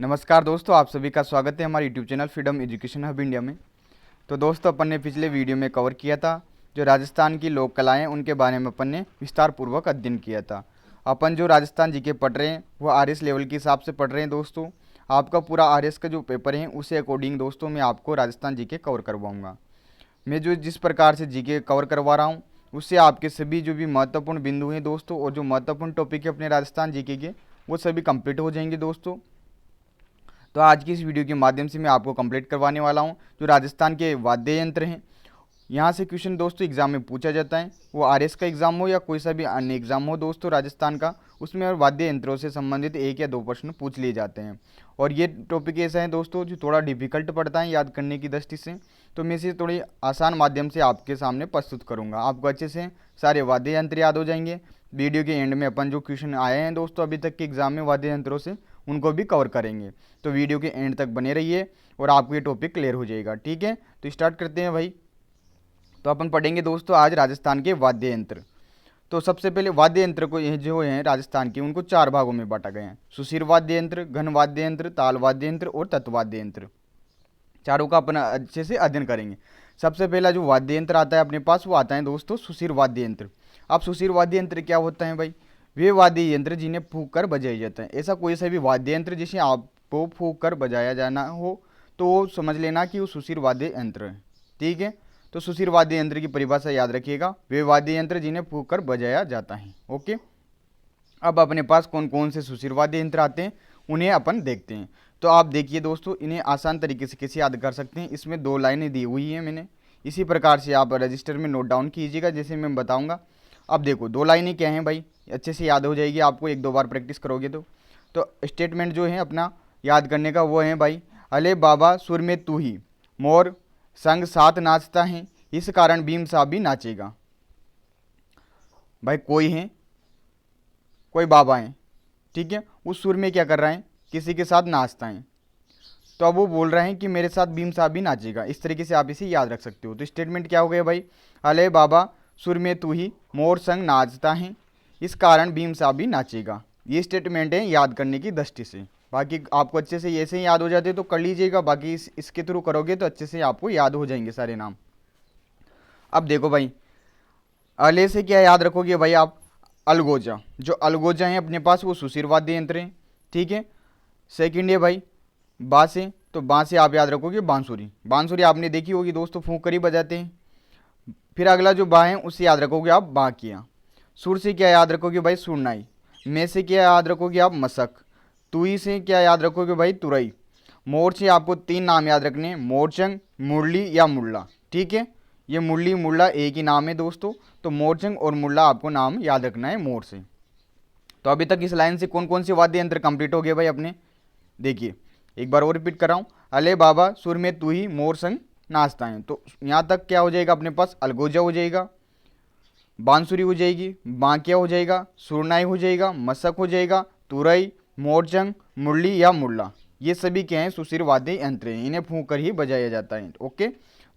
नमस्कार दोस्तों, आप सभी का स्वागत है हमारे YouTube channel freedom education hub India में। तो दोस्तों, अपन ने पिछले वीडियो में कवर किया था जो राजस्थान की लोक कलाएँ उनके बारे में अपन ने विस्तार पूर्वक अध्ययन किया था। अपन जो राजस्थान जीके पढ़ रहे हैं वो आरएस लेवल के हिसाब से पढ़ रहे हैं दोस्तों। आपका पूरा आरएस का जो पेपर है उसे अकॉर्डिंग दोस्तों मैं आपको राजस्थान जीके कवर करवाऊँगा। मैं जो जिस प्रकार से जीके कवर करवा रहा हूँ उससे आपके सभी जो भी महत्वपूर्ण बिंदु हैं दोस्तों और जो महत्वपूर्ण टॉपिक है अपने राजस्थान जीके के वो सभी कंप्लीट हो जाएंगे दोस्तों। तो आज की इस वीडियो के माध्यम से मैं आपको कंप्लीट करवाने वाला हूं जो राजस्थान के वाद्य यंत्र हैं। यहाँ से क्वेश्चन दोस्तों एग्जाम में पूछा जाता है, वो आरएस का एग्जाम हो या कोई सा भी अन्य एग्जाम हो दोस्तों राजस्थान का, उसमें वाद्य यंत्रों से संबंधित 1 या 2 प्रश्न पूछ लिए जाते हैं। और ये टॉपिक ऐसा है दोस्तों जो थोड़ा डिफिकल्ट पड़ता है याद करने की दृष्टि से, तो मैं इसे थोड़ी आसान माध्यम से आपके सामने प्रस्तुत करूँगा। आपको अच्छे से सारे वाद्य यंत्र याद हो जाएंगे। वीडियो के एंड में अपन जो क्वेश्चन आए हैं दोस्तों अभी तक के एग्जाम में वाद्य यंत्रों से, उनको भी कवर करेंगे। तो वीडियो के एंड तक बने रहिए और आपको ये टॉपिक क्लियर हो जाएगा। ठीक है, तो स्टार्ट करते हैं भाई। तो अपन पढ़ेंगे दोस्तों आज राजस्थान के वाद्य यंत्र। तो सबसे पहले वाद्य यंत्र को ये जो हैं राजस्थान के उनको 4 भागों में बांटा गया है। सुशीर वाद्य यंत्र, घन वाद्य यंत्र, ताल वाद्य यंत्र और तत्वाद्य यंत्र। चारों का अपन अच्छे से अध्ययन करेंगे। सबसे पहला जो वाद्य यंत्र आता है अपने पास वो आता है दोस्तों सुशीर वाद्य यंत्र। अब सुशीर वाद्य यंत्र क्या होता है भाई? वे वाद्य यंत्र जिन्हें फूंक कर बजाया जाता है। ऐसा कोई सा भी वाद्य यंत्र जिसे आपको फूंक कर बजाया जाना हो तो वो समझ लेना कि वो सुशीर वाद्य यंत्र है। ठीक है, तो सुशीर वाद्य यंत्र की परिभाषा याद रखिएगा, वे वाद्य यंत्र जिन्हें फूंक कर बजाया जाता है। ओके, अब अपने पास कौन कौन से सुशीर वाद्य यंत्र आते हैं उन्हें अपन देखते हैं। तो आप देखिए दोस्तों, इन्हें आसान तरीके से कैसे याद कर सकते हैं। इसमें 2 लाइनें दी हुई हैं मैंने, इसी प्रकार से आप रजिस्टर में नोट डाउन कीजिएगा जैसे मैं बताऊंगा। अब देखो 2 लाइनें क्या हैं भाई, अच्छे से याद हो जाएगी आपको 1-2 बार प्रैक्टिस करोगे तो स्टेटमेंट जो है अपना याद करने का वो है भाई, अले बाबा सुर में तू ही, मोर संग साथ नाचता है, इस कारण भीम साहब भी नाचेगा। भाई कोई है, कोई बाबा है, ठीक है, उस सुर में क्या कर रहा है, किसी के साथ नाचता है। तो अब वो बोल रहे हैं कि मेरे साथ भीम साहब भी नाचेगा। इस तरीके से आप इसे याद रख सकते हो। तो स्टेटमेंट क्या हो गया भाई, अले बाबा सुर में तू ही, मोर संग नाचता है, इस कारण भीम साहब भी नाचेगा। ये स्टेटमेंट है याद करने की दृष्टि से। बाकी आपको अच्छे से ऐसे ही याद हो जाते तो कर लीजिएगा, बाकी इसके थ्रू करोगे तो अच्छे से आपको याद हो जाएंगे सारे नाम। अब देखो भाई, अले से क्या याद रखोगे भाई आप, अलगोजा। जो अलगोजा है अपने पास वो सुशीर वाद्य यंत्र है। ठीक है, सेकंड है भाई बा से, तो बा से आप याद रखोगे बांसुरी। बांसुरी आपने देखी होगी दोस्तों, फूंक कर ही बजाते हैं। फिर अगला जो बा है उससे याद रखोगे आप बाकिया। सुर से क्या याद रखोगे भाई, सुरनाई। में से क्या याद रखोगे आप, मसक। तुई से क्या याद रखोगे भाई, तुरई। मोर से आपको 3 नाम याद रखने हैं, मोरचंग, मुरली या मुल्ला। ठीक है, ये मुरली मुल्ला एक ही नाम है दोस्तों, तो मोरचंग और मुल्ला आपको नाम याद रखना है मोर से। तो अभी तक इस लाइन से कौन कौन से वाद्य यंत्र कंप्लीट हो गए भाई अपने, देखिए एक बार और रिपीट कर रहा हूँ, अले बाबा सुर में तू ही, मोर संग नाचता है। तो यहाँ तक क्या हो जाएगा अपने पास, अलगोजा हो जाएगा, बांसुरी हो जाएगी, बांकिया हो जाएगा, सुरनाई हो जाएगा, मसक हो जाएगा, तुरई, मोरचंग, मुरली या मुल्ला। ये सभी क्या हैं, सुशीर वाद्य यंत्र हैं, इन्हें फूंक कर ही बजाया जाता है। ओके,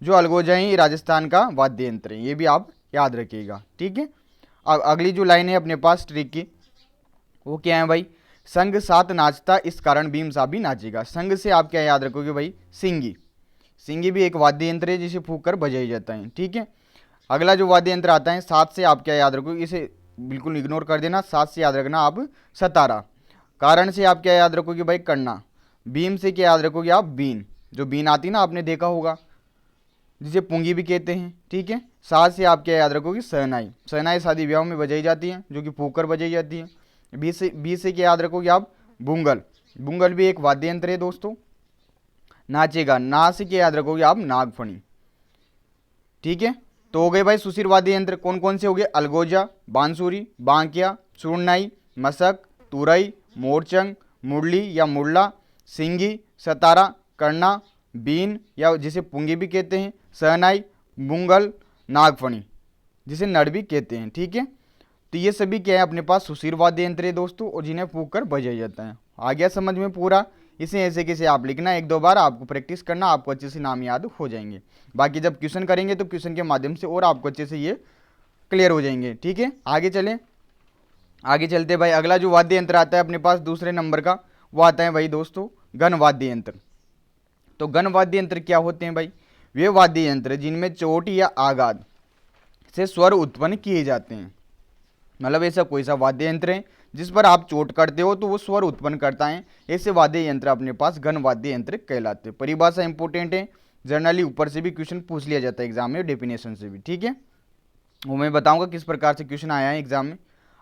जो अलगोजा है राजस्थान का वाद्य यंत्र है, ये भी आप याद रखिएगा। ठीक है, अब अगली जो लाइन है अपने पास ट्रिक की वो क्या है भाई, संग साथ नाचता, इस कारण भीम साहब भी नाचेगा। संग से आप क्या याद रखोगे भाई, सिंगी। सिंगी भी एक वाद्य यंत्र है जिसे फूंक कर बजाया जाता है। ठीक है, अगला जो वाद्य यंत्र आता है साथ से आप क्या याद रखोगे, इसे बिल्कुल इग्नोर कर देना, साथ से याद रखना आप सतारा। कारण से आप क्या याद रखोगे भाई, करना। भीम से क्या याद रखोगे आप, बीन। जो बीन आती ना आपने देखा होगा, जिसे पुंगी भी कहते हैं। ठीक है, साथ से आप क्या याद रखोगे, सहनाई। सहनाई शादी ब्याह में बजाई जाती है, जो कि फूंक कर बजाई जाती है। बी से क्या याद रखोगे आप, बुंगल। बुंगल भी एक वाद्य यंत्र है दोस्तों, नाचेगा। ना से क्या याद रखोगे आप, नागफणी। ठीक है, तो हो गए भाई सुशीर वाद्य यंत्र कौन कौन से हो गए, अलगोजा, बांसुरी, बांकिया, सुरनाई, मसक, तुरई, मोरचंग, मुरली या मुल्ला, सिंगी, सतारा, करना, बीन या जिसे पुंगी भी कहते हैं, सहनाई, बुंगल, नागफणी जिसे नड़ भी कहते हैं। ठीक है, तो ये सभी क्या है अपने पास सुशीर वाद्य यंत्र है दोस्तों, और जिन्हें फूंक कर बजाया जाता है। आ गया समझ में पूरा। इसे ऐसे कैसे आप लिखना, 1-2 बार आपको प्रैक्टिस करना, आपको अच्छे से नाम याद हो जाएंगे। बाकी जब क्वेश्चन करेंगे तो क्वेश्चन के माध्यम से और आपको अच्छे से ये क्लियर हो जाएंगे। ठीक है, आगे चलें, आगे चलते भाई। अगला जो वाद्य यंत्र आता है अपने पास दूसरे नंबर का, वो आता है भाई दोस्तों घन वाद्य यंत्र। तो घन वाद्य यंत्र क्या होते हैं भाई? वे वाद्य यंत्र जिनमें चोट या आघात से स्वर उत्पन्न किए जाते हैं। मतलब ऐसा कोई सा वाद्य यंत्र है जिस पर आप चोट करते हो तो वो स्वर उत्पन्न करता है, ऐसे वाद्य यंत्र अपने पास घन वाद्य यंत्र कहलाते हैं। परिभाषा इंपॉर्टेंट है, जनरली ऊपर से भी क्वेश्चन पूछ लिया जाता है एग्जाम में, डेफिनेशन से भी, ठीक है। वो मैं बताऊंगा किस प्रकार से क्वेश्चन आया है एग्जाम में।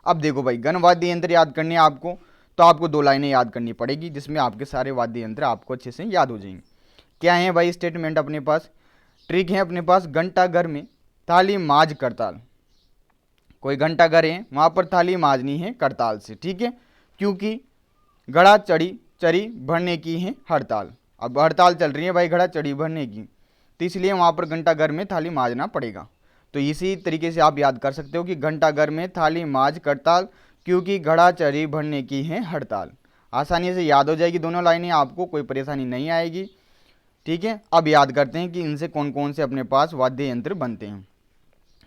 अब देखो भाई, घन वाद्य यंत्र याद करने आपको, तो आपको 2 लाइनें याद करनी पड़ेगी जिसमें आपके सारे वाद्य यंत्र आपको अच्छे से याद हो जाएंगे। क्या है भाई स्टेटमेंट अपने पास? ट्रिक है अपने पास, घंटा घर में थाली माज करताल। कोई घंटा घर है, वहां पर थाली माजनी है करताल से, ठीक है, क्योंकि घड़ा चरी भरने की है हड़ताल। अब हड़ताल चल रही है भाई घड़ा चढ़ी भरने की, तो इसलिए वहां पर घंटा घर में थाली माजना पड़ेगा। तो इसी तरीके से आप याद कर सकते हो कि घंटा घर में थाली माज करताल, क्योंकि घड़ा चढ़ी भरने की है हड़ताल। आसानी से याद हो जाएगी दोनों लाइनें, आपको कोई परेशानी नहीं आएगी, ठीक है। अब याद करते हैं कि इनसे कौन कौन से अपने पास वाद्य यंत्र बनते हैं।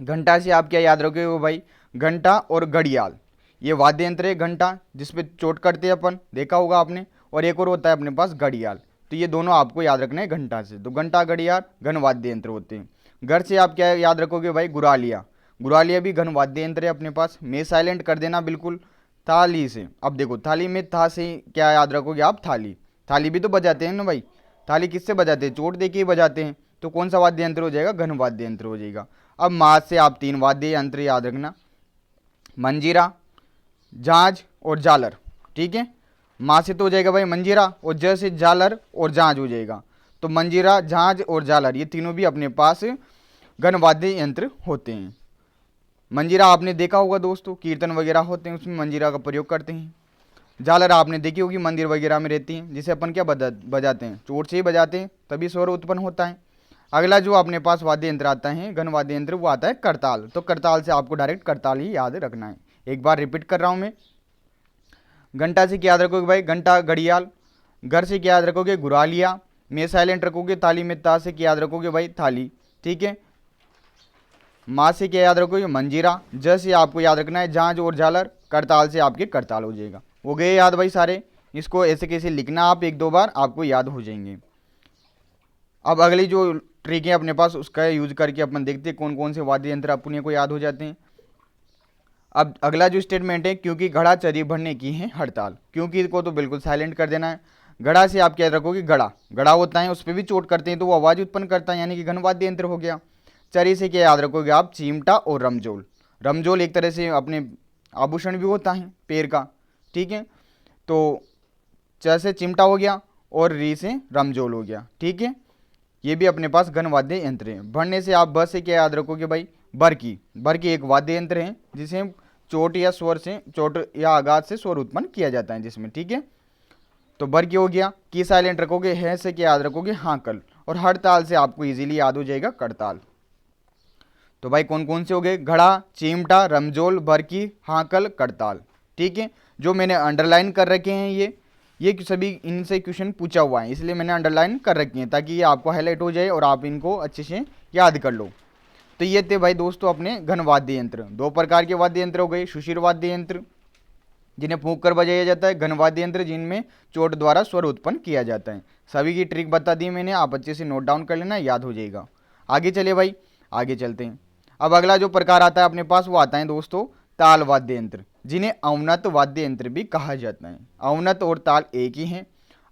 घंटा से आप क्या याद रखोगे वो भाई? घंटा और घड़ियाल, ये वाद्य यंत्र है। घंटा जिसपे चोट करते हैं अपन, देखा होगा आपने, और एक और होता है अपने पास घड़ियाल। तो ये दोनों आपको याद रखना है घंटा से। तो घंटा घड़ियाल घन वाद्य यंत्र होते हैं। घर से आप क्या याद रखोगे भाई? गुरालिया, गुरालिया भी घन वाद्य यंत्र है अपने पास। में साइलेंट कर देना बिल्कुल। थाली से, अब देखो थाली में था से क्या याद रखोगे आप? थाली, थाली भी तो बजाते हैं ना भाई। थाली किससे बजाते हैं? चोट दे के ही बजाते हैं। तो कौन सा वाद्य यंत्र हो जाएगा? घन वाद्य यंत्र हो जाएगा। अब माज से आप 3 वाद्य यंत्र याद रखना, मंजीरा, झांझ और झालर, ठीक है। माँ से तो हो जाएगा भाई मंजीरा, और ज से झालर और झांझ हो जाएगा। तो मंजीरा, झांझ और झालर ये तीनों भी अपने पास घन वाद्य यंत्र होते हैं। मंजीरा आपने देखा होगा दोस्तों, कीर्तन वगैरह होते हैं उसमें मंजीरा का प्रयोग करते हैं। झालर आपने देखी होगी मंदिर वगैरह में रहती हैं, जिसे अपन क्या बजाते हैं? चोट से ही बजाते हैं, तभी स्वर उत्पन्न होता है। अगला जो अपने पास वाद्य यंत्र आता है घन वाद्य यंत्र, वो आता है करताल। तो करताल से आपको डायरेक्ट करताल ही याद रखना है। एक बार रिपीट कर रहा हूं मैं। घंटा से क्या याद रखोगे भाई? घंटा घड़ियाल। घर से क्या याद रखोगे? गुरालिया। में साइलेंट रखोगे ताली में ता से क्या याद रखोगे भाई? थाली, ठीक है। माँ से क्या याद रखोगे? मंजीरा। ज से आपको याद रखना है झांझ और झालर। करताल से आपके करताल हो जाएगा। हो गए याद भाई सारे? इसको ऐसे कैसे लिखना आप 1-2 बार, आपको याद हो जाएंगे। अब अगली जो ट्रिक है अपने पास, उसका यूज करके अपन देखते हैं कौन कौन से वाद्य यंत्र अपने को याद हो जाते हैं। अब अगला जो स्टेटमेंट है, क्योंकि घड़ा चरी भरने की है हड़ताल। क्योंकि को तो बिल्कुल साइलेंट कर देना है। घड़ा से आप क्या रखोगे? घड़ा, घड़ा होता है उस पर भी चोट करते हैं तो वो आवाज उत्पन्न करता है, यानी कि घन वाद्य यंत्र हो गया। चरी से क्या याद रखोगे आप? चिमटा और रमजोल। रमजोल एक तरह से अपने आभूषण भी होता है पैर का, ठीक है। तो च से चिमटा हो गया और री से रमजोल हो गया, ठीक है। ये भी अपने पास घन वाद्य यंत्र है। भरने से आप ब से क्या याद रखोगे भाई? बरकी। बरकी एक वाद्य यंत्र है जिसे चोट या स्वर से, चोट या आघात से स्वर उत्पन्न किया जाता है जिसमें, ठीक है। तो बरकी हो गया। की साइलेंट रखोगे। है से क्या याद रखोगे? हाकल। और हड़ताल से आपको इजीली याद हो जाएगा करताल। तो भाई कौन कौन से हो गए? घड़ा, चिमटा, रमजोल, बरकी, हाकल, करताल, ठीक है। जो मैंने अंडरलाइन कर रखे हैं ये सभी इनसे क्वेश्चन पूछा हुआ है, इसलिए मैंने अंडरलाइन कर रखी है ताकि ये आपको हाईलाइट हो जाए और आप इनको अच्छे से याद कर लो। तो ये थे भाई दोस्तों अपने घन वाद्य यंत्र। 2 प्रकार के वाद्य यंत्र हो गए, सुशिर वाद्य यंत्र जिन्हें फूंक कर बजाया जाता है, घन वाद्य यंत्र जिनमें चोट द्वारा स्वर उत्पन्न किया जाता है। सभी की ट्रिक बता दी मैंने, आप अच्छे से नोट डाउन कर लेना, याद हो जाएगा। आगे चलिए भाई, आगे चलते हैं। अब अगला जो प्रकार आता है अपने पास वो आता है दोस्तों ताल वाद्य यंत्र, जिन्हें अवनत वाद्य यंत्र भी कहा जाता है। अवनत और ताल एक ही हैं।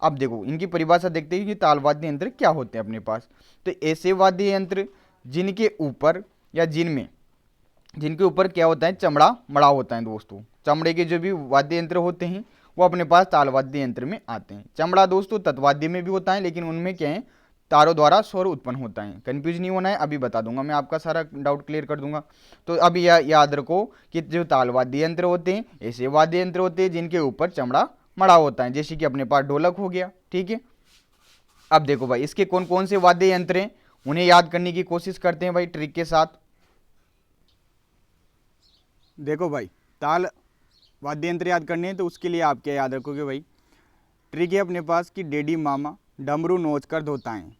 अब देखो इनकी परिभाषा देखते हैं कि ताल वाद्य यंत्र क्या होते हैं अपने पास। तो ऐसे वाद्य यंत्र जिनके ऊपर या जिनके ऊपर क्या होता है? चमड़ा मड़ा होता है दोस्तों। चमड़े के जो भी वाद्य यंत्र होते हैं वो अपने पास ताल वाद्य यंत्र में आते हैं। चमड़ा दोस्तों तत्वाद्य में भी होता है, लेकिन उनमें क्या है? तारों द्वारा स्वर उत्पन्न होता है। कंफ्यूज नहीं होना है, अभी बता दूंगा मैं, आपका सारा डाउट क्लियर कर दूंगा। तो अभी याद रखो कि जो ताल वाद्य यंत्र होते हैं ऐसे वाद्य यंत्र होते हैं जिनके ऊपर चमड़ा मड़ा होता है, जैसे कि अपने पास ढोलक हो गया, ठीक है। अब देखो भाई इसके कौन कौन से वाद्य यंत्र हैं, उन्हें याद करने की कोशिश करते हैं भाई ट्रिक के साथ। देखो भाई, ताल वाद्य यंत्र याद करने हैं तो उसके लिए आप क्या याद रखोगे भाई? ट्रिक है अपने पास कि डेडी मामा डमरू नोच कर धोता है।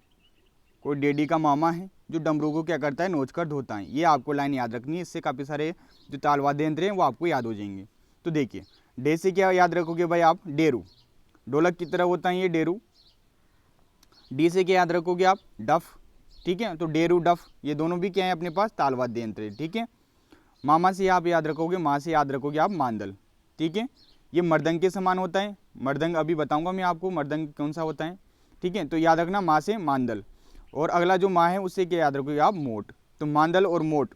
कोई डेडी का मामा है जो डमरू को क्या करता है? नोच कर धोता है। ये आपको लाइन याद रखनी है, इससे काफ़ी सारे जो ताल वाद्य यंत्र हैं वो आपको याद हो जाएंगे। तो देखिए, डे से क्या याद रखोगे भाई आप? डेरू। ढोलक की तरह होता है ये डेरू, डी से क्या याद रखोगे आप, डफ, ठीक है। तो डेरू डफ ये दोनों भी क्या है अपने पास, ताल वाद्य यंत्र है, ठीक है। मामा से आप याद रखोगे, माँ से याद रखोगे आप मांदल, ठीक है। ये मृदंग के समान होता है, मृदंग अभी बताऊंगा मैं आपको मृदंग कौन सा होता है, ठीक है। तो याद रखना माँ से मांदल, और अगला जो माँ है उससे क्या याद रखोगे आप, मोट। तो मांदल और मोट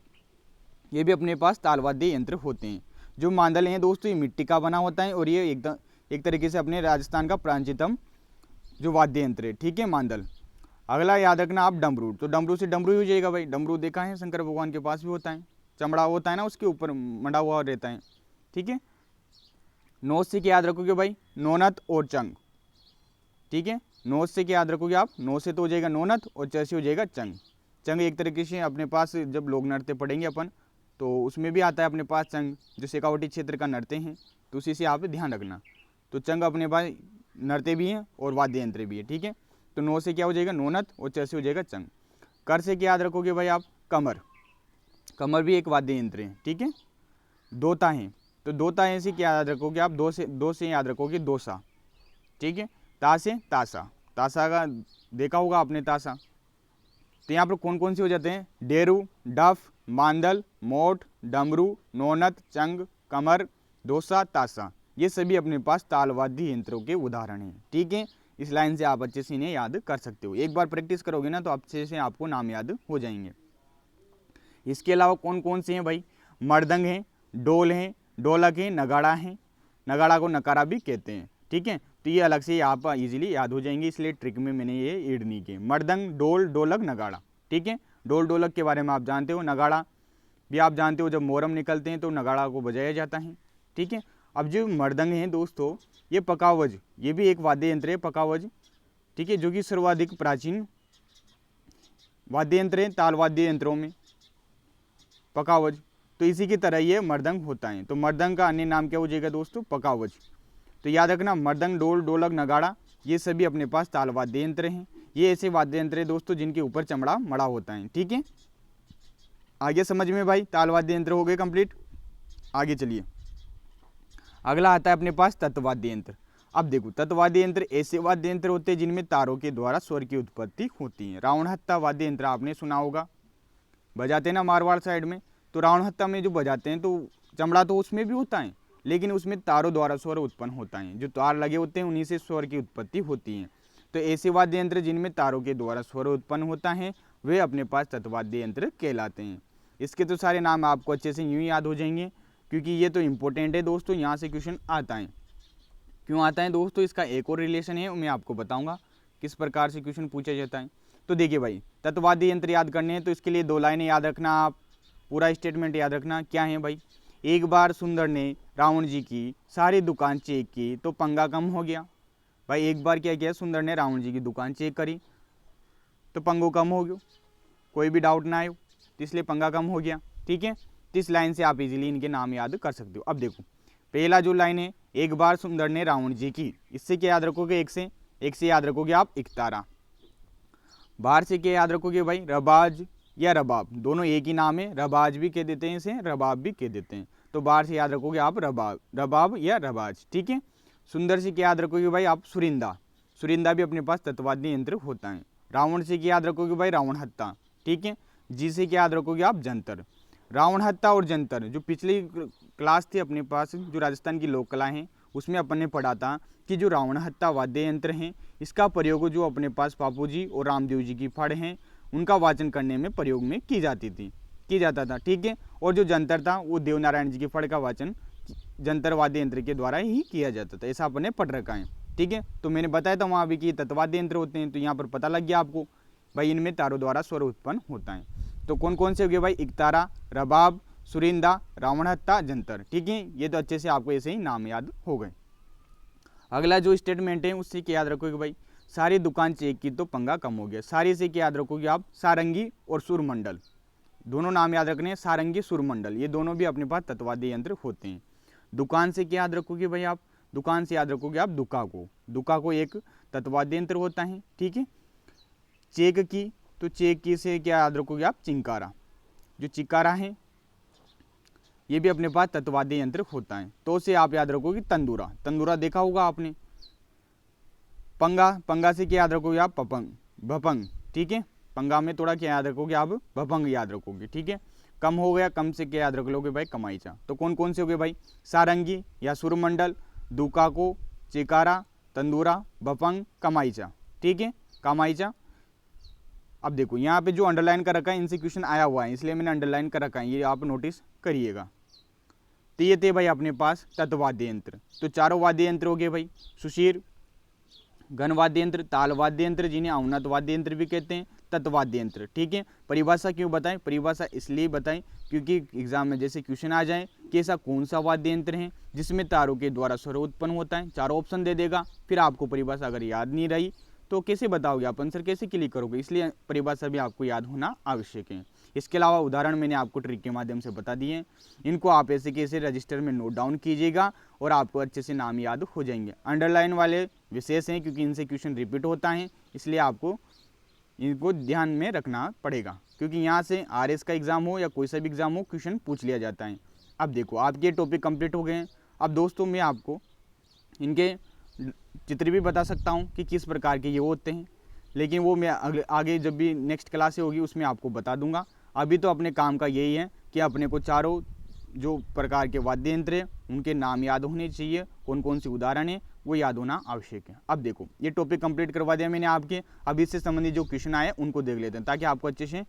ये भी अपने पास ताल वाद्य यंत्र होते हैं। जो मांदल हैं दोस्तों ये मिट्टी का बना होता है, और ये एकदम एक तरीके से अपने राजस्थान का प्राचीनतम जो वाद्य यंत्र है, ठीक है, मांदल। अगला याद रखना आप डमरू, तो डमरू से डमरू ही हो जाएगा भाई। डमरू देखा है शंकर भगवान के पास भी होता है, चमड़ा होता है ना उसके ऊपर मंडा हुआ रहता है, ठीक है। नोज से क्या याद रखोगे भाई, नोनत और चंग, ठीक है। नोज से क्या याद रखोगे आप, नोज से तो हो जाएगा नोनत और च से हो जाएगा चंग। चंग एक तरीके से अपने पास जब लोक नृत्य पढ़ेंगे अपन तो उसमें भी आता है अपने पास चंग, जो शेखावटी क्षेत्र का नृत्य हैं, तो उसी से आप ध्यान रखना। तो चंग अपने पास नृत्य भी हैं और वाद्य यंत्र भी है, ठीक है। तो नो से क्या हो जाएगा नोनत और च से हो जाएगा चंग। कर से क्या याद रखोगे भाई आप, कमर, कमर भी एक वाद्य यंत्र है, ठीक है। दोता है, तो दोता है से क्या याद रखोगे आप, दो से याद रखोगे दोसा, ठीक है। ता से तासा, तासा का देखा होगा आपने तासा। तो यहाँ पर कौन कौन से हो जाते हैं, डेरू, डफ, मांदल, मोट, डमरू, नोनत, चंग, कमर, दोसा, तासा, ये सभी अपने पास तालवाद्य यंत्रों के उदाहरण हैं, ठीक है। इस लाइन से आप अच्छे से इन्हें याद कर सकते हो, एक बार प्रैक्टिस करोगे ना तो अच्छे से आपको नाम याद हो जाएंगे। इसके अलावा कौन कौन से हैं भाई, मर्दंग हैं, डोल हैं, ढोलक हैं, नगाड़ा हैं, नगाड़ा को नकारा भी कहते हैं, ठीक है। तो ये अलग से आप इजीली याद हो जाएंगे, इसलिए ट्रिक में मैंने ये ऐड नहीं किए। मर्दंग, डोल, ढोलक, नगाड़ा, ठीक है। डोल ढोलक के बारे में आप जानते हो, नगाड़ा भी आप जानते हो, जब मोहर्रम निकलते हैं तो नगाड़ा को बजाया जाता है, ठीक है। अब जो मर्दंग हैं दोस्तों, ये पकावज, ये भी एक वाद्य यंत्र है पकावज, ठीक है, जो कि सर्वाधिक प्राचीन वाद्य यंत्र है ताल वाद्य यंत्रों में, पकावज। तो इसी की तरह ये मर्दंग होता है। तो मर्दंग का अन्य नाम क्या हो जाएगा दोस्तों, पकावज। तो याद रखना मर्दंग, डोल, ढोलक, नगाड़ा ये सभी अपने पास ताल वाद्य यंत्र हैं। ये ऐसे वाद्य यंत्र है दोस्तों जिनके ऊपर चमड़ा मड़ा होता है, ठीक है। आगे समझ में भाई, ताल वाद्य यंत्र हो गए कंप्लीट। आगे चलिए, अगला आता है अपने पास तत्वाद्य यंत्र। अब देखो तत्वाद्य यंत्र ऐसे वाद्य यंत्र होते हैं जिनमें तारों के द्वारा स्वर की उत्पत्ति होती है। रावण हत्ता वाद्य यंत्र आपने सुना होगा, बजाते ना मारवाड़ साइड में। तो रावण हत्ता में जो बजाते हैं तो चमड़ा तो उसमें भी होता है, लेकिन उसमें तारों द्वारा स्वर उत्पन्न होता है, जो तार लगे होते हैं उन्हीं से स्वर की उत्पत्ति होती है। तो ऐसे वाद्य यंत्र जिनमें तारों के द्वारा स्वर उत्पन्न होता है वे अपने पास तत्वाद्य यंत्र कहलाते हैं। इसके तो सारे नाम आपको अच्छे से यूँ याद हो जाएंगे, क्योंकि ये तो इंपॉर्टेंट है दोस्तों, यहाँ से क्वेश्चन आता है। क्यों आता है दोस्तों, इसका एक और रिलेशन है, मैं आपको बताऊंगा किस प्रकार से क्वेश्चन पूछा जाता है। तो देखिए भाई, तत्वाद्य यंत्र याद करने हैं तो इसके लिए 2 लाइनें याद रखना, आप पूरा स्टेटमेंट याद रखना। क्या है भाई, एक बार सुंदर ने रावण जी की सारी दुकान चेक की तो पंगा कम हो गया। भाई एक बार क्या किया, सुंदर ने रावण जी की दुकान चेक करी तो पंगो कम हो गया, कोई भी डाउट ना आयो, तो इसलिए पंगा कम हो गया, ठीक है। तो इस लाइन से आप इजीली इनके नाम याद कर सकते हो। अब देखो पहला जो लाइन है, एक बार सुंदर ने रावण जी की, इससे क्या याद रखोगे, एक से याद रखोगे आप इकतारा। बाहर से क्या याद रखोगे भाई, रबाज या रबाब, दोनों एक ही नाम है, रबाज भी कह देते हैं इसे, रबाब भी कह देते हैं। तो बाहर से याद रखोगे आप रबाब या रबाज, ठीक है। सुंदर से क्या याद रखोगे भाई आप, सुरिंदा, सुरिंदा भी अपने पास तत्वाद्य यंत्र होता है। रावण से क्या याद रखोगे भाई, रावण हत्ता, ठीक है। जी से क्या याद रखोगे आप, जंतर। रावण हत्ता और जंतर जो पिछली क्लास थी अपने पास, जो राजस्थान की लोक कला है उसमें अपन ने पढ़ा था कि जो रावण हत्ता वाद्य यंत्र हैं इसका प्रयोग जो अपने पास बापू जी और रामदेव जी की फड़ हैं उनका वाचन करने में प्रयोग में की जाता था, ठीक है। और जो जंतर था वो देवनारायण जी की फड़ का वाचन जंतर वाद्य यंत्र के द्वारा ही किया जाता था, ऐसा अपन ने पढ़ रखा है, ठीक है। तो मैंने बताया था वहाँ भी कि तत्वाद्य यंत्र होते हैं, तो यहाँ पर पता लग गया आपको भाई इनमें तारों द्वारा स्वर उत्पन्न होता है। तो कौन कौन से हो गए भाई, इकतारा, रबाब, सुरिंदा, रावण हत्ता, जंतर, ठीक है। ये तो अच्छे से आपको ऐसे ही नाम याद हो गए। अगला जो स्टेटमेंट है उससे क्या याद रखोगे भाई, सारी दुकान चेक की तो पंगा कम हो गया। सारी से क्या याद रखोगे आप, सारंगी और सुरमंडल, दोनों नाम याद रखने हैं, सारंगी सुरमंडल, ये दोनों भी अपने पास तत्वाद्य यंत्र होते हैं। दुकान से क्या याद रखोगे भाई आप, दुकान से याद रखोगे आप दुका को एक तत्वाद्य यंत्र होता है, ठीक है। चेक की, तो चेक की से क्या याद रखोगे आप, चिंकारा, जो चिकारा है ये भी अपने पास तत्वाद्य यंत्र होता है। तो से आप याद रखोगे तंदूरा, तंदूरा देखा होगा आपने, पंगा, पंगा से क्या याद रखोगे आप? पपंग, भपंग, ठीक है। पंगा में थोड़ा क्या याद रखोगे आप? भपंग याद रखोगे, ठीक है। कम हो गया, कम से क्या याद रख लोगे भाई? कमाईचा। तो कौन कौन से हो गए भाई? सारंगी या सुरमंडल, दुकाको, चिकारा, तंदूरा, भपंग, कमाईचा, ठीक है, कमाईचा। अब देखो यहाँ पे जो अंडरलाइन कर रखा है इनसे क्वेश्चन आया हुआ है, इसलिए मैंने अंडरलाइन कर रखा है, ये आप नोटिस करिएगा। तो ये थे भाई अपने पास तत्वाद्य यंत्र। तो चारों वाद्य यंत्र हो गए भाई, सुशीर, घन वाद्य यंत्र, ताल वाद्य यंत्र, जिन्हें अवनत वाद्य यंत्र भी कहते हैं, तत्वाद्य यंत्र, ठीक है। परिभाषा क्यों बताएं? परिभाषा इसलिए बताएं क्योंकि एग्जाम में जैसे क्वेश्चन आ जाए कि ऐसा कौन सा वाद्य यंत्र है जिसमें तारों के द्वारा स्वर उत्पन्न होता है, चारों ऑप्शन दे देगा, फिर आपको परिभाषा अगर याद नहीं रही तो कैसे बताओगे आप आंसर, कैसे क्लिक करोगे? इसलिए परिभाषा भी आपको याद होना आवश्यक है। इसके अलावा उदाहरण मैंने आपको ट्रिक के माध्यम से बता दिए, इनको आप ऐसे कैसे रजिस्टर में नोट डाउन कीजिएगा और आपको अच्छे से नाम याद हो जाएंगे। अंडरलाइन वाले विशेष हैं क्योंकि इनसे क्वेश्चन रिपीट होता है, इसलिए आपको इनको ध्यान में रखना पड़ेगा, क्योंकि यहाँ से आरएस का एग्जाम हो या कोई सा भी एग्जाम हो क्वेश्चन पूछ लिया जाता है। अब देखो आपके टॉपिक कंप्लीट हो गए हैं। अब दोस्तों मैं आपको इनके चित्र भी बता सकता हूँ कि किस प्रकार के ये होते हैं, लेकिन वो मैं आगे जब भी नेक्स्ट क्लास होगी उसमें आपको बता दूंगा। अभी तो अपने काम का यही है कि अपने को चारों जो प्रकार के वाद्य यंत्र हैं उनके नाम याद होने चाहिए, कौन कौन सी उदाहरण है वो याद होना आवश्यक है। अब देखो ये टॉपिक कंप्लीट करवा दिया मैंने आपके, अब इससे संबंधित जो क्वेश्चन आए उनको देख लेते हैं ताकि आपको अच्छे से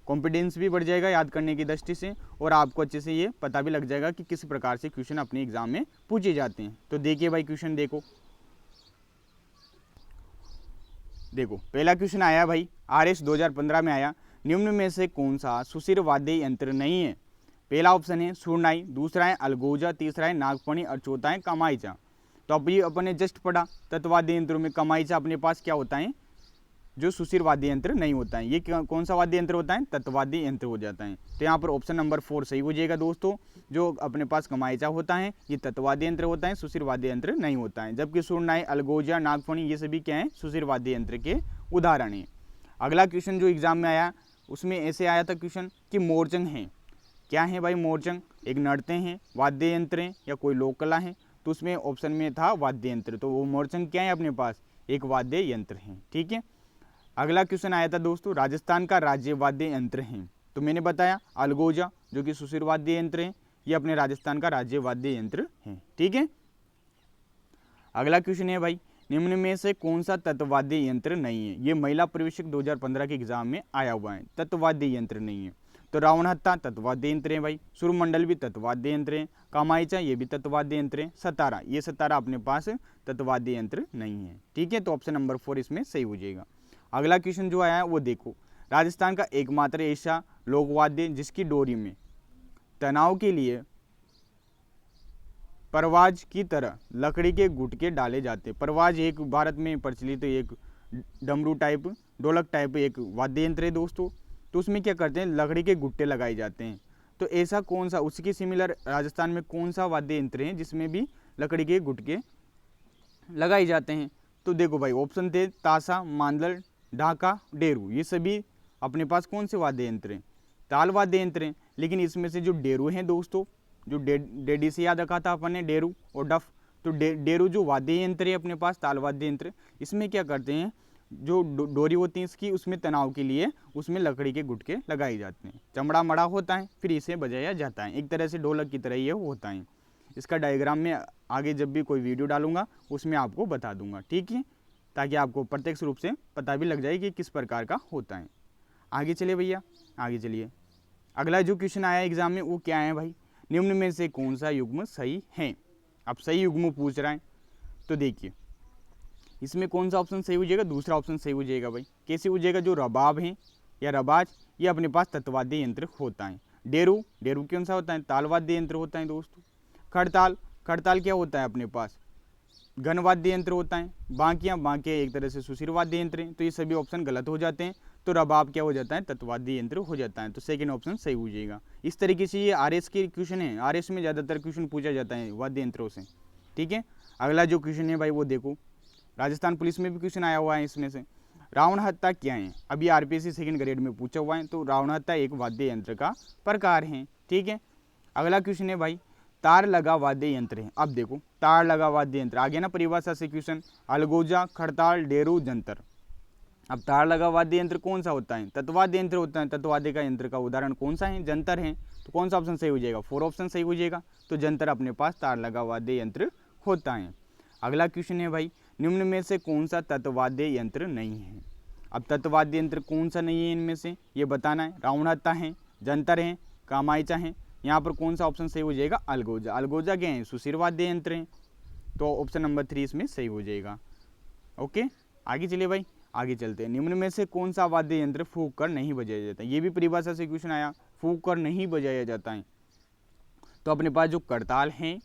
कॉन्फिडेंस भी बढ़ जाएगा याद करने की दृष्टि से, और आपको अच्छे से ये पता भी लग जाएगा कि किस प्रकार से क्वेश्चन अपने एग्जाम में पूछे जाते हैं। तो देखिए भाई क्वेश्चन देखो पहला क्वेश्चन आया भाई आरएस 2015 में आया, निम्न में से कौन सा सुशिर वाद्य यंत्र नहीं है? पहला ऑप्शन है सुरनाई, दूसरा है अलगोजा, तीसरा है नागफणी और चौथा है कमाईचा। तो अब ये अपने जस्ट पढ़ा तत्वाद्य यंत्रों में कमाईचा अपने पास क्या होता है? जो सुशिर वाद्य यंत्र नहीं होता है। ये कौन सा वाद्य यंत्र होता है? तत्वाद्य यंत्र हो जाता है। तो यहाँ पर ऑप्शन नंबर 4 सही हो जाएगा दोस्तों। जो अपने पास कमाईचा होता है ये तत्वाद्य यंत्र होता है, सुशिर वाद्य यंत्र नहीं होता है। जबकि सुरनाई, अलगोजा, नागफणी ये सभी क्या है? सुशिर वाद्य यंत्र के उदाहरण है। अगला क्वेश्चन जो एग्जाम में आया उसमें ऐसे आया था क्वेश्चन कि मोरचंग है, क्या है भाई मोरचंग? एक नर्तय हैं, वाद्य यंत्र हैं या कोई लोक कला है? तो उसमें ऑप्शन में था वाद्य यंत्र, तो वो मोरचंग क्या है अपने पास? एक वाद्य यंत्र है, ठीक है। अगला क्वेश्चन आया था दोस्तों राजस्थान का राज्य वाद्य यंत्र है, तो मैंने बताया अलगोजा जो कि सुशिर वाद्य यंत्र है, ये अपने राजस्थान का राज्य वाद्य यंत्र है, ठीक है। अगला क्वेश्चन है भाई निम्न में से कौन सा तत्वाद्य यंत्र नहीं है? ये महिला प्रवेशक 2015 के एग्जाम में आया हुआ है, तत्वाद्य यंत्र नहीं है। तो रावणहत्ता तत्वाद्य यंत्र है भाई, सुरमंडल भी तत्वाद्य यंत्र है, कामाईचा ये भी तत्वाद्य यंत्र है, सतारा ये सतारा अपने पास तत्वाद्य यंत्र नहीं है, ठीक है। तो ऑप्शन नंबर 4 इसमें सही हो जाएगा। अगला क्वेश्चन जो आया है वो देखो, राजस्थान का एकमात्र ऐसा लोकवाद्य जिसकी डोरी में तनाव के लिए परवाज की तरह लकड़ी के गुटके डाले जाते हैं। परवाज एक भारत में प्रचलित एक डमरू टाइप, ढोलक टाइप एक वाद्य यंत्र है दोस्तों। तो उसमें क्या करते हैं? लकड़ी के गुट्टे लगाए जाते हैं। तो ऐसा कौन सा, उसकी सिमिलर राजस्थान में कौन सा वाद्य यंत्र है जिसमें भी लकड़ी के गुटके लगाए जाते हैं? तो देखो भाई ऑप्शन थे ताशा, मांदल, ढाका, डेरू, ये सभी अपने पास कौन से वाद्य यंत्र हैं? ताल वाद्य यंत्र हैं। लेकिन इसमें से जो डेरू हैं दोस्तों, जो डेडी से याद रखा था अपन ने डेरू और डफ, तो डेरू जो वाद्य यंत्र है अपने पास ताल वाद्य यंत्र, इसमें क्या करते हैं? जो डोरी होती है इसकी, उसमें तनाव के लिए उसमें लकड़ी के गुटके लगाए जाते हैं, चमड़ा मड़ा होता है, फिर इसे बजाया जाता है। एक तरह से ढोलक की तरह ये होता है। इसका डायग्राम में आगे जब भी कोई वीडियो डालूंगा उसमें आपको बता दूंगा, ठीक है, ताकि आपको प्रत्यक्ष रूप से पता भी लग जाए कि किस प्रकार का होता है। आगे चलिए भैया, आगे चलिए। अगला जो क्वेश्चन आया एग्जाम में वो क्या है भाई? निम्न में से कौन सा युग्म सही है? अब सही युग्म पूछ रहा है, तो देखिए इसमें कौन सा ऑप्शन सही हो जाएगा? दूसरा ऑप्शन सही हो जाएगा भाई। कैसे हो जाएगा? जो रबाब है या रबाज ये अपने पास तत्वाद्य यंत्र होता है। डेरू, डेरू कौन सा होता है? तालवाद्य यंत्र होता है दोस्तों। खड़ताल, खड़ताल क्या होता है अपने पास? घनवाद्य यंत्र होता है। बांकियाँ, बांके एक तरह से सुशिर वाद्य यंत्र हैं। तो ये सभी ऑप्शन गलत हो जाते हैं। तो रबाब क्या हो जाता है? तत्वाद्य यंत्र हो जाता है। तो सेकंड ऑप्शन सही हो जाएगा। इस तरीके से ये आरएस के क्वेश्चन है, आरएस में ज़्यादातर क्वेश्चन पूछा जाता है वाद्य यंत्रों से, ठीक है। अगला जो क्वेश्चन है भाई वो देखो, राजस्थान पुलिस में भी क्वेश्चन आया हुआ है इसमें से। रावण हत्ता क्या है? अभी आरपीएससी सेकंड ग्रेड में पूछा हुआ है। तो रावण हत्ता एक वाद्य यंत्र का प्रकार है, ठीक है। अगला क्वेश्चन है भाई, तार लगा वाद्य यंत्र है। अब देखो तार लगा वाद्य यंत्र आ गया ना परिभाषा से क्वेश्चन, अलगोजा, खड़ताल, डेरू, जंतर। अब तार लगा वाद्य यंत्र कौन सा होता है? तत्वाद्य यंत्र होता है। तत्वाद्य का यंत्र का उदाहरण कौन सा है? जंतर है। तो कौन सा ऑप्शन सही हो जाएगा? 4 ऑप्शन सही हो जाएगा। तो जंतर अपने पास तार लगा वाद्य यंत्र होता है। अगला क्वेश्चन है भाई, निम्न में से कौन सा तत्वाद्य यंत्र नहीं है? अब तत्वाद्य यंत्र कौन सा नहीं है इनमें से ये बताना है। राउंड हत्ता है, जंतर है, कामायचा है। यहाँ पर कौन सा ऑप्शन सही हो जाएगा? अलगोजा। अलगोजा क्या है? सुशिर वाद्य यंत्र है। तो ऑप्शन नंबर 3 इसमें सही हो जाएगा। ओके, आगे चलिए भाई, आगे चलते हैं। निम्न में से कौन सा वाद्य यंत्र फूंक कर नहीं बजाया जाता है? ये भी परिभाषा से क्वेश्चन आया, फूंक कर नहीं बजाया जाता है। तो अपने पास जो करताल है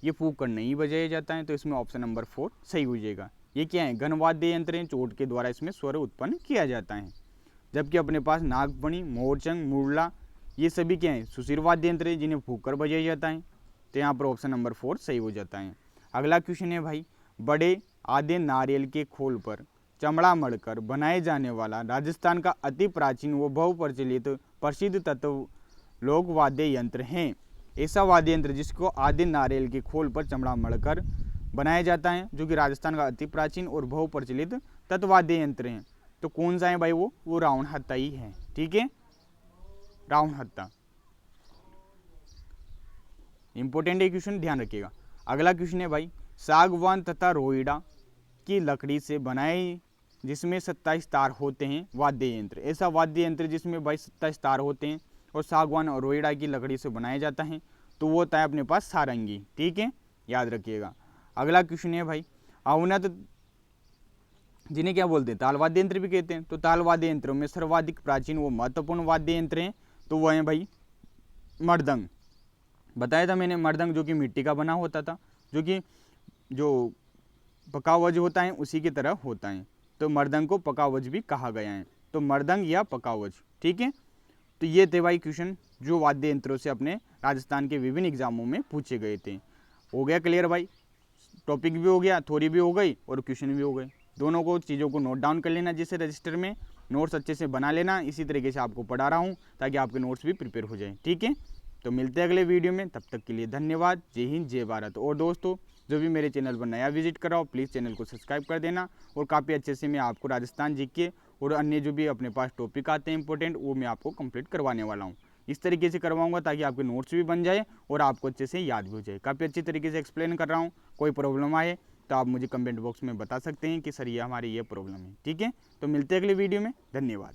ये फूंक कर नहीं बजाया जाता है। तो इसमें ऑप्शन नंबर 4 सही हो जाएगा। ये क्या है? घन वाद्य यंत्र है, चोट के द्वारा इसमें स्वर उत्पन्न किया जाता है। जबकि अपने पास नागफणी, मोरचंग, मुरला ये सभी क्या है? सुशिर वाद्य यंत्र है जिन्हें फूंक कर बजाया जाता है। तो यहाँ पर ऑप्शन नंबर 4 सही हो जाता है। अगला क्वेश्चन है भाई, बड़े आधे नारियल के खोल पर चमड़ा मढ़कर बनाए जाने वाला राजस्थान का अति प्राचीन व बहुप्रचलित प्रसिद्ध तत्व लोक वाद्य यंत्र है। ऐसा वाद्य यंत्र जिसको आधे नारियल के खोल पर चमड़ा मढ़कर बनाया जाता है, जो कि राजस्थान का अति प्राचीन और बहुप्रचलित तत्वाद्य यंत्र है। तो कौन सा है भाई? वो राउंड हत्ता ही है। ठीक है, राउंड हत्ता इंपॉर्टेंट है क्वेश्चन, ध्यान रखिएगा। अगला क्वेश्चन है भाई, सागवान तथा रोइडा की लकड़ी से बनाए जिसमें 27 तार होते हैं वाद्य यंत्र। ऐसा वाद्य यंत्र जिसमें भाई 27 तार होते हैं और सागवान और रोइडा की लकड़ी से बनाया जाता है, तो वो होता है अपने पास सारंगी। ठीक है, याद रखिएगा। अगला क्वेश्चन है भाई, अवनत जिन्हें क्या बोलते हैं? ताल वाद्य यंत्र भी कहते हैं। तो ताल वाद्य यंत्रों में सर्वाधिक प्राचीन व महत्वपूर्ण वाद्य यंत्र हैं, तो वह है भाई मृदंग। बताया था मैंने, मृदंग जो कि मिट्टी का बना होता था, जो कि जो पकावज होता है उसी की तरह होता है। तो मृदंग को पकावज भी कहा गया है। तो मृदंग या पकावज। ठीक है, तो ये थे भाई क्वेश्चन जो वाद्य यंत्रों से अपने राजस्थान के विभिन्न एग्जामों में पूछे गए थे। हो गया क्लियर भाई? टॉपिक भी हो गया, थ्योरी भी हो गई और क्वेश्चन भी हो गए। दोनों को चीज़ों को नोट डाउन कर लेना, जिससे रजिस्टर में नोट्स अच्छे से बना लेना। इसी तरीके से आपको पढ़ा रहा हूँ ताकि आपके नोट्स भी प्रिपेयर हो जाए। ठीक है, तो मिलते हैं अगले वीडियो में, तब तक के लिए धन्यवाद। जय हिंद, जय भारत। और दोस्तों जो भी मेरे चैनल पर नया विजिट कर रहा हो, प्लीज़ चैनल को सब्सक्राइब कर देना। और काफ़ी अच्छे से मैं आपको राजस्थान जीके और अन्य जो भी अपने पास टॉपिक आते हैं इंपॉर्टेंट, वो मैं आपको कंप्लीट करवाने वाला हूँ। इस तरीके से करवाऊंगा ताकि आपके नोट्स भी बन जाए और आपको अच्छे से याद भी हो जाए। काफ़ी अच्छी तरीके से एक्सप्लेन कर रहा हूँ। कोई प्रॉब्लम आए तो आप मुझे कमेंट बॉक्स में बता सकते हैं कि सर ये हमारी ये प्रॉब्लम है। ठीक है, तो मिलते हैं अगले वीडियो में। धन्यवाद।